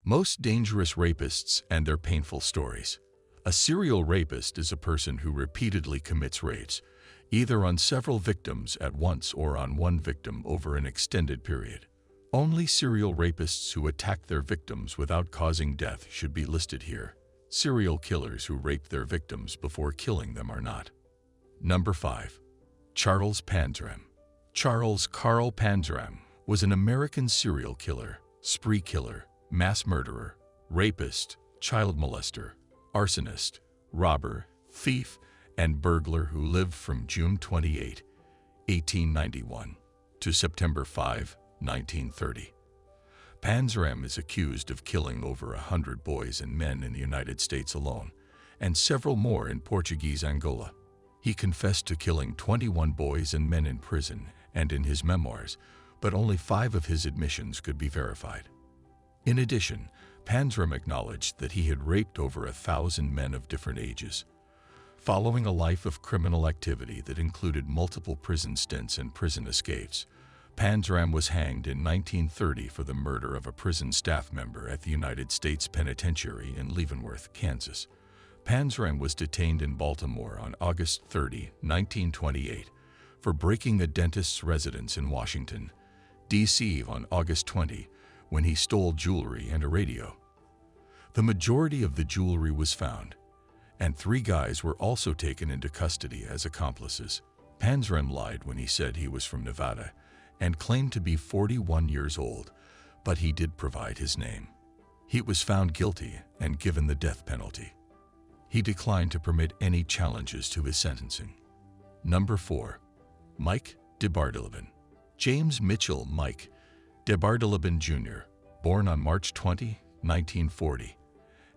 Most dangerous rapists and their painful stories. A serial rapist is a person who repeatedly commits rapes, either on several victims at once or on one victim over an extended period. Only serial rapists who attack their victims without causing death should be listed here. Serial killers who rape their victims before killing them are not. Number 5. Charles Panzram. Charles Carl Panzram was an American serial killer, spree killer, mass murderer, rapist, child molester, arsonist, robber, thief, and burglar who lived from June 28, 1891 to September 5, 1930. Panzram is accused of killing over 100 boys and men in the United States alone, and several more in Portuguese Angola. He confessed to killing 21 boys and men in prison and in his memoirs, but only 5 of his admissions could be verified. In addition, Panzram acknowledged that he had raped over 1,000 men of different ages. Following a life of criminal activity that included multiple prison stints and prison escapes, Panzram was hanged in 1930 for the murder of a prison staff member at the United States Penitentiary in Leavenworth, Kansas. Panzram was detained in Baltimore on August 30, 1928, for breaking a dentist's residence in Washington, D.C. on August 20, when he stole jewelry and a radio. The majority of the jewelry was found, and 3 guys were also taken into custody as accomplices. Panzram lied when he said he was from Nevada and claimed to be 41 years old, but he did provide his name. He was found guilty and given the death penalty. He declined to permit any challenges to his sentencing. Number 4. Mike DeBartolomeo. James Mitchell Mike DeBartolomeo Jr., born on March 20, 1940,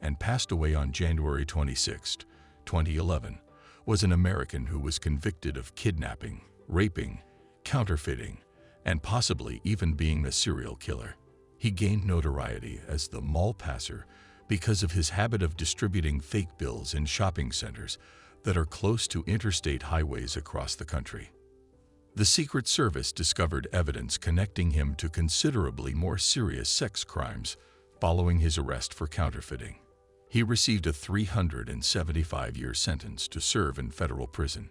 and passed away on January 26, 2011, was an American who was convicted of kidnapping, raping, counterfeiting, and possibly even being a serial killer. He gained notoriety as the mall passer because of his habit of distributing fake bills in shopping centers that are close to interstate highways across the country. The Secret Service discovered evidence connecting him to considerably more serious sex crimes following his arrest for counterfeiting. He received a 375-year sentence to serve in federal prison.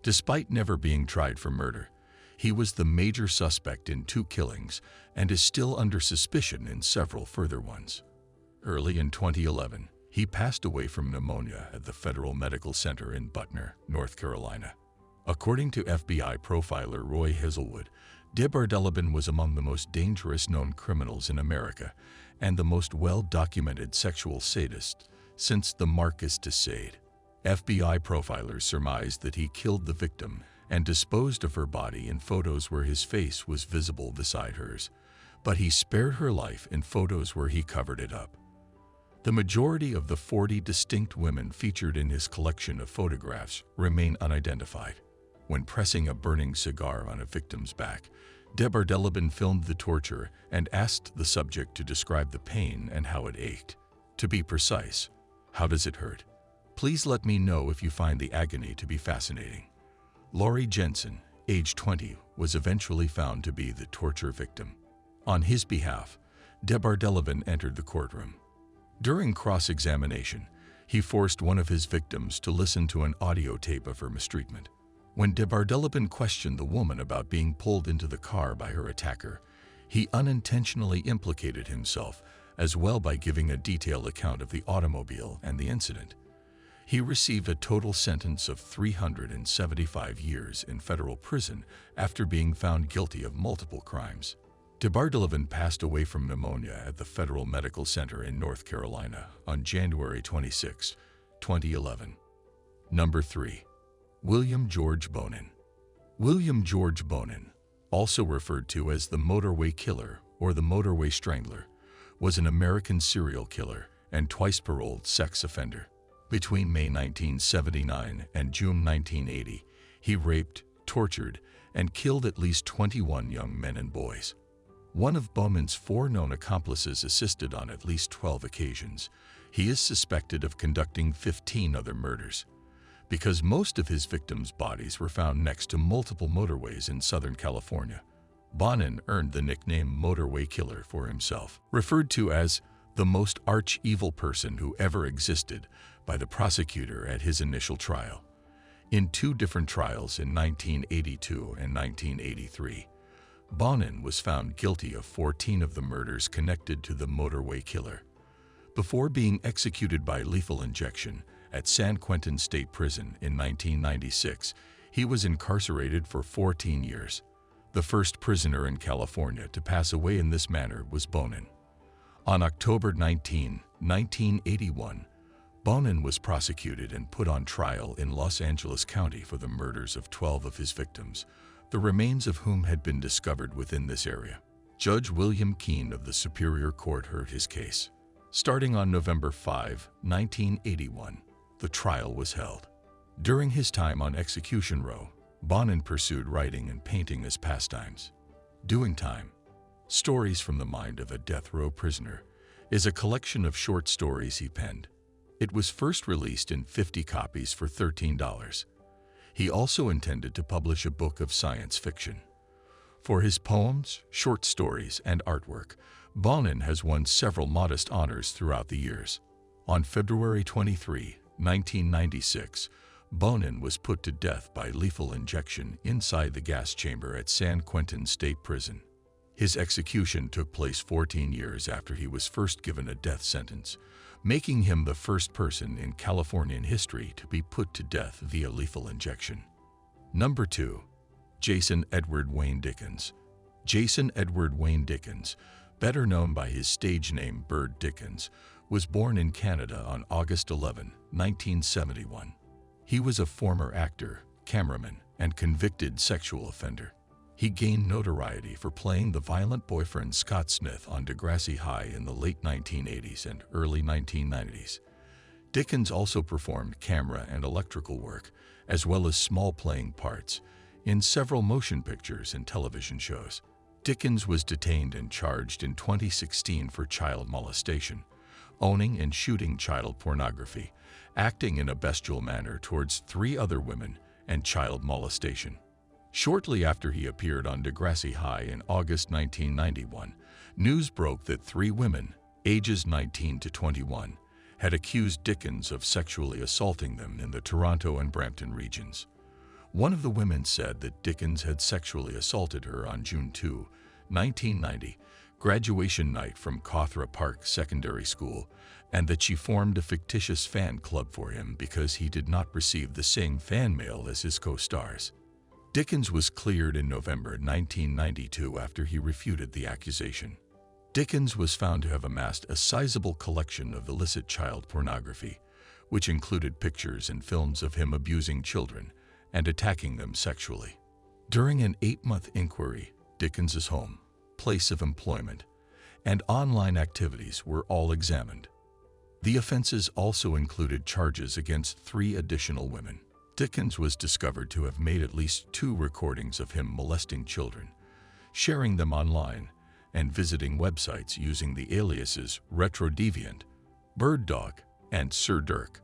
Despite never being tried for murder, he was the major suspect in 2 killings and is still under suspicion in several further ones. Early in 2011, he passed away from pneumonia at the Federal Medical Center in Butner, North Carolina. According to FBI profiler Roy Hazelwood, DeBartolomeo was among the most dangerous known criminals in America and the most well-documented sexual sadist since the Marquis de Sade. FBI profilers surmised that he killed the victim and disposed of her body in photos where his face was visible beside hers, but he spared her life in photos where he covered it up. The majority of the 40 distinct women featured in his collection of photographs remain unidentified. When pressing a burning cigar on a victim's back, DeBartolomeo filmed the torture and asked the subject to describe the pain and how it ached. To be precise, how does it hurt? Please let me know if you find the agony to be fascinating. Laurie Jensen, age 20, was eventually found to be the torture victim. On his behalf, DeBartolomeo entered the courtroom. During cross-examination, he forced one of his victims to listen to an audio tape of her mistreatment. When DeBartolomeo questioned the woman about being pulled into the car by her attacker, he unintentionally implicated himself as well by giving a detailed account of the automobile and the incident. He received a total sentence of 375 years in federal prison after being found guilty of multiple crimes. DeBartolomeo passed away from pneumonia at the Federal Medical Center in North Carolina on January 26, 2011. Number 3. William George Bonin. William George Bonin, also referred to as the Motorway Killer or the Motorway Strangler, was an American serial killer and twice-paroled sex offender. Between May 1979 and June 1980, he raped, tortured, and killed at least 21 young men and boys. One of Bonin's 4 known accomplices assisted on at least 12 occasions. He is suspected of conducting 15 other murders. Because most of his victims' bodies were found next to multiple motorways in Southern California, Bonin earned the nickname Motorway Killer for himself. Referred to as the most arch-evil person who ever existed by the prosecutor at his initial trial. In two different trials in 1982 and 1983, Bonin was found guilty of 14 of the murders connected to the motorway killer. Before being executed by lethal injection at San Quentin State Prison in 1996, he was incarcerated for 14 years. The first prisoner in California to pass away in this manner was Bonin. On October 19, 1981, Bonin was prosecuted and put on trial in Los Angeles County for the murders of 12 of his victims, the remains of whom had been discovered within this area. Judge William Keene of the Superior Court heard his case. Starting on November 5, 1981, the trial was held. During his time on execution row, Bonin pursued writing and painting as pastimes. Doing Time, Stories from the Mind of a Death Row Prisoner, is a collection of short stories he penned. It was first released in 50 copies for $13. He also intended to publish a book of science fiction. For his poems, short stories, and artwork, Bonin has won several modest honors throughout the years. On February 23, 1996, Bonin was put to death by lethal injection inside the gas chamber at San Quentin State Prison. His execution took place 14 years after he was first given a death sentence, making him the first person in Californian history to be put to death via lethal injection. Number 2. Jason Edward Wayne Dickens. Jason Edward Wayne Dickens, better known by his stage name Bird Dickens, was born in Canada on August 11, 1971. He was a former actor, cameraman, and convicted sexual offender. He gained notoriety for playing the violent boyfriend Scott Smith on Degrassi High in the late 1980s and early 1990s. Dickens also performed camera and electrical work, as well as small playing parts, in several motion pictures and television shows. Dickens was detained and charged in 2016 for child molestation, owning and shooting child pornography, acting in a bestial manner towards 3 other women, and child molestation. Shortly after he appeared on Degrassi High in August 1991, news broke that 3 women, ages 19 to 21, had accused Dickens of sexually assaulting them in the Toronto and Brampton regions. One of the women said that Dickens had sexually assaulted her on June 2, 1990, graduation night from Cawthra Park Secondary School, and that she formed a fictitious fan club for him because he did not receive the same fan mail as his co-stars. Dickens was cleared in November 1992 after he refuted the accusation. Dickens was found to have amassed a sizable collection of illicit child pornography, which included pictures and films of him abusing children and attacking them sexually. During an 8-month inquiry, Dickens's home, place of employment, and online activities were all examined. The offenses also included charges against 3 additional women. Dickens was discovered to have made at least 2 recordings of him molesting children, sharing them online, and visiting websites using the aliases RetroDeviant, Bird Dog, and Sir Dirk.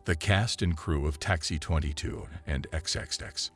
The cast and crew of Taxi 22 and XXX,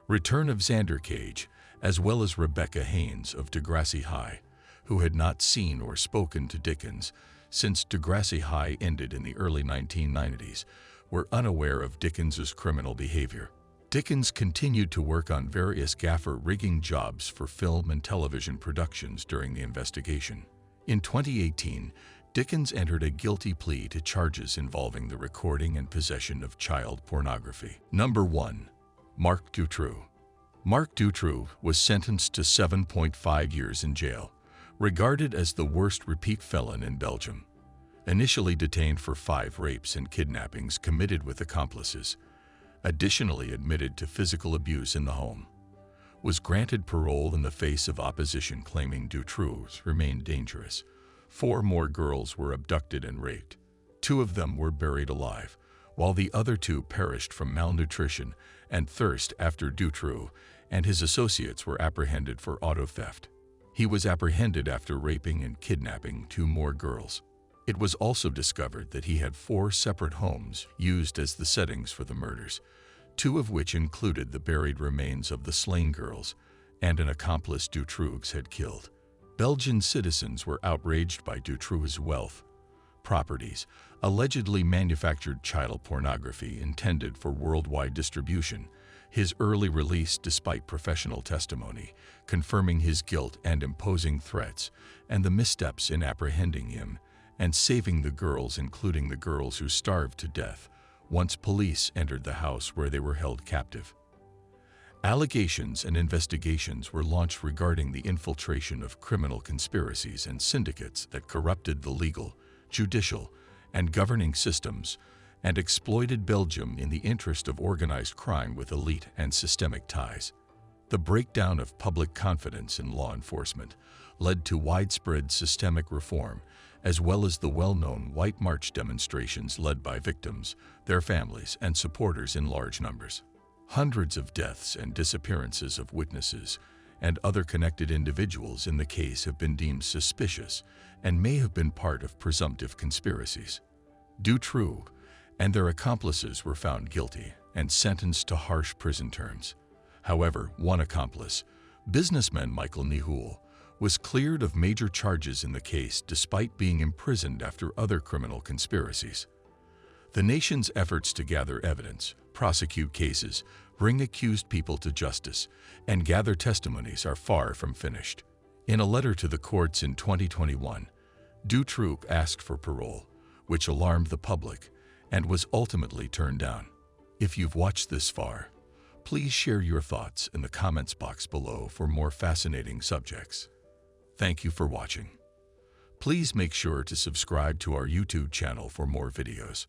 Return of Xander Cage, as well as Rebecca Haynes of Degrassi High, who had not seen or spoken to Dickens since Degrassi High ended in the early 1990s, were unaware of Dickens's criminal behavior. Dickens continued to work on various gaffer rigging jobs for film and television productions during the investigation. In 2018, Dickens entered a guilty plea to charges involving the recording and possession of child pornography. Number 1. Marc Dutroux. Marc Dutroux was sentenced to 7.5 years in jail, regarded as the worst repeat felon in Belgium. Initially detained for 5 rapes and kidnappings committed with accomplices, additionally admitted to physical abuse in the home, was granted parole in the face of opposition claiming Dutroux remained dangerous. 4 more girls were abducted and raped. 2 of them were buried alive, while the other 2 perished from malnutrition and thirst after Dutroux and his associates were apprehended for auto theft. He was apprehended after raping and kidnapping 2 more girls. It was also discovered that he had 4 separate homes used as the settings for the murders, 2 of which included the buried remains of the slain girls and an accomplice Dutroux had killed. Belgian citizens were outraged by Dutroux's wealth, properties, allegedly manufactured child pornography intended for worldwide distribution, his early release despite professional testimony, confirming his guilt and imposing threats, and the missteps in apprehending him and saving the girls, including the girls who starved to death once police entered the house where they were held captive. Allegations and investigations were launched regarding the infiltration of criminal conspiracies and syndicates that corrupted the legal, judicial, and governing systems and exploited Belgium in the interest of organized crime with elite and systemic ties. The breakdown of public confidence in law enforcement led to widespread systemic reform, as well as the well-known White March demonstrations led by victims, their families, and supporters in large numbers. Hundreds of deaths and disappearances of witnesses and other connected individuals in the case have been deemed suspicious and may have been part of presumptive conspiracies. Dutroux and their accomplices were found guilty and sentenced to harsh prison terms. However, one accomplice, businessman Michael Nihoul, was cleared of major charges in the case despite being imprisoned after other criminal conspiracies. The nation's efforts to gather evidence, prosecute cases, bring accused people to justice, and gather testimonies are far from finished. In a letter to the courts in 2021, Dutroux asked for parole, which alarmed the public and was ultimately turned down. If you've watched this far, please share your thoughts in the comments box below for more fascinating subjects. Thank you for watching. Please make sure to subscribe to our YouTube channel for more videos.